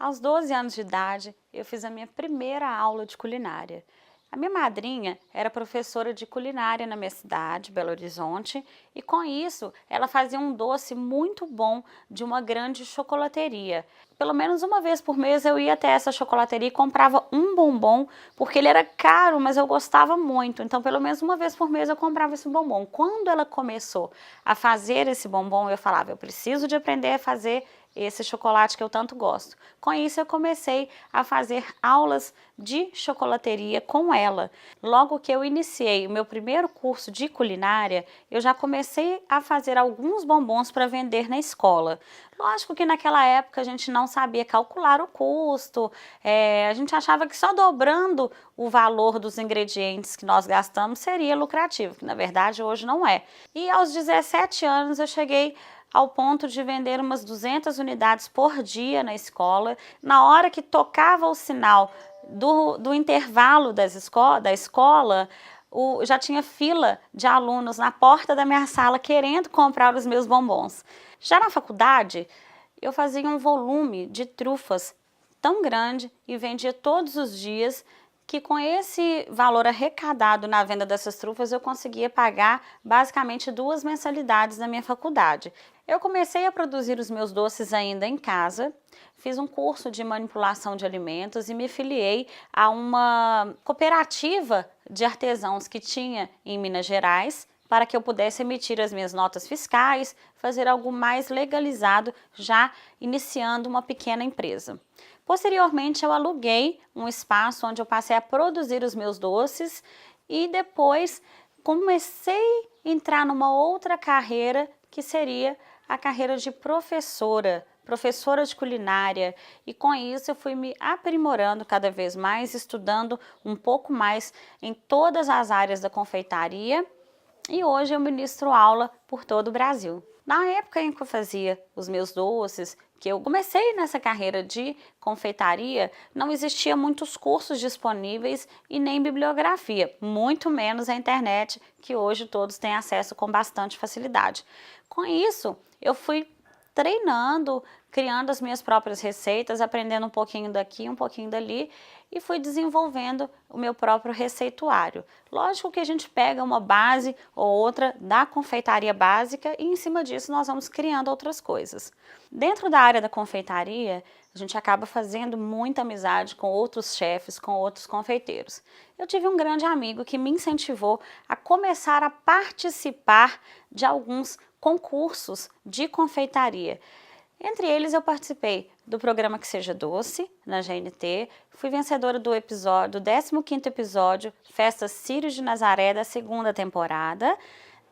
Aos 12 anos de idade, eu fiz a minha primeira aula de culinária. A minha madrinha era professora de culinária na minha cidade, Belo Horizonte, e com isso ela fazia um doce muito bom de uma grande chocolateria. Pelo menos uma vez por mês eu ia até essa chocolateria e comprava um bombom, porque ele era caro, mas eu gostava muito. Então, pelo menos uma vez por mês eu comprava esse bombom. Quando ela começou a fazer esse bombom, eu falava, eu preciso de aprender a fazer esse chocolate que eu tanto gosto. Com isso eu comecei a fazer aulas de chocolateria com ela. Logo que eu iniciei o meu primeiro curso de culinária, eu já comecei a fazer alguns bombons para vender na escola. Lógico que naquela época a gente não sabia calcular o custo, a gente achava que só dobrando o valor dos ingredientes que nós gastamos seria lucrativo, que na verdade hoje não é. E aos 17 anos eu cheguei ao ponto de vender umas 200 unidades por dia na escola. Na hora que tocava o sinal do intervalo da escola, já tinha fila de alunos na porta da minha sala querendo comprar os meus bombons. Já na faculdade, eu fazia um volume de trufas tão grande e vendia todos os dias que com esse valor arrecadado na venda dessas trufas eu conseguia pagar basicamente 2 mensalidades da minha faculdade. Eu comecei a produzir os meus doces ainda em casa, fiz um curso de manipulação de alimentos e me filiei a uma cooperativa de artesãos que tinha em Minas Gerais, para que eu pudesse emitir as minhas notas fiscais, fazer algo mais legalizado, já iniciando uma pequena empresa. Posteriormente, eu aluguei um espaço onde eu passei a produzir os meus doces e depois comecei a entrar numa outra carreira que seria a carreira de professora de culinária, e com isso eu fui me aprimorando cada vez mais, estudando um pouco mais em todas as áreas da confeitaria, e hoje eu ministro aula por todo o Brasil. Na época em que eu fazia os meus doces, que eu comecei nessa carreira de confeitaria, não existia muitos cursos disponíveis e nem bibliografia, muito menos a internet, que hoje todos têm acesso com bastante facilidade. Com isso, eu fui treinando, criando as minhas próprias receitas, aprendendo um pouquinho daqui, um pouquinho dali, e fui desenvolvendo o meu próprio receituário. Lógico que a gente pega uma base ou outra da confeitaria básica e em cima disso nós vamos criando outras coisas. Dentro da área da confeitaria, a gente acaba fazendo muita amizade com outros chefes, com outros confeiteiros. Eu tive um grande amigo que me incentivou a começar a participar de alguns concursos de confeitaria. Entre eles eu participei do programa Que Seja Doce, na GNT, fui vencedora do 15º episódio, Festa Círios de Nazaré, da 2ª temporada.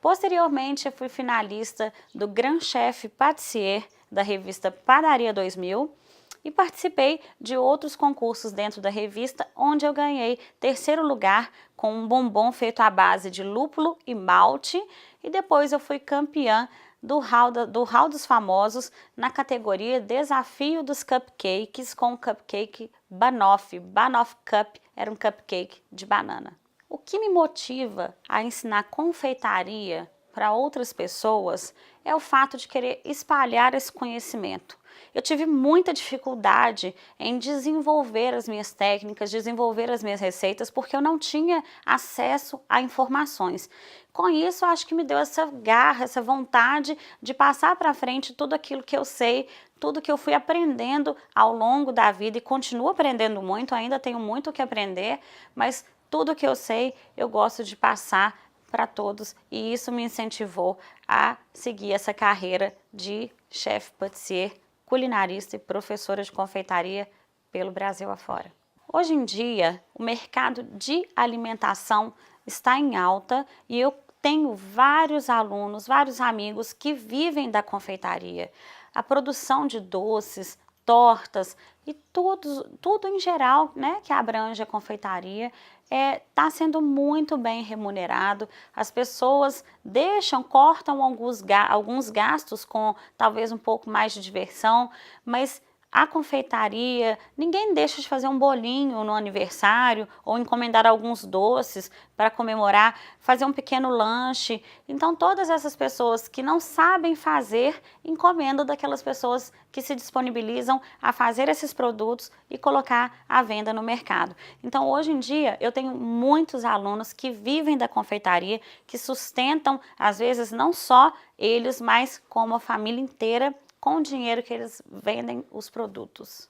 Posteriormente eu fui finalista do Grand Chef Patissier, da revista Padaria 2000, e participei de outros concursos dentro da revista, onde eu ganhei 3º lugar com um bombom feito à base de lúpulo e malte, e depois eu fui campeã do Hall dos Famosos na categoria Desafio dos Cupcakes com o cupcake Banoffee. Banoffee Cup era um cupcake de banana. O que me motiva a ensinar confeitaria para outras pessoas é o fato de querer espalhar esse conhecimento. Eu tive muita dificuldade em desenvolver as minhas técnicas, desenvolver as minhas receitas, porque eu não tinha acesso a informações. Com isso, eu acho que me deu essa garra, essa vontade de passar para frente tudo aquilo que eu sei, tudo que eu fui aprendendo ao longo da vida e continuo aprendendo muito, ainda tenho muito o que aprender, mas tudo que eu sei, eu gosto de passar para todos, e isso me incentivou a seguir essa carreira de chefe patissier, culinarista e professora de confeitaria pelo Brasil afora. Hoje em dia, o mercado de alimentação está em alta e eu tenho vários alunos, vários amigos que vivem da confeitaria. A produção de doces, tortas e tudo em geral, né, que abrange a confeitaria, está sendo muito bem remunerado. As pessoas cortam alguns gastos com talvez um pouco mais de diversão, mas A confeitaria, ninguém deixa de fazer um bolinho no aniversário ou encomendar alguns doces para comemorar, fazer um pequeno lanche. Então, todas essas pessoas que não sabem fazer, encomendam daquelas pessoas que se disponibilizam a fazer esses produtos e colocar à venda no mercado. Então, hoje em dia, eu tenho muitos alunos que vivem da confeitaria, que sustentam, às vezes, não só eles, mas como a família inteira, com o dinheiro que eles vendem os produtos.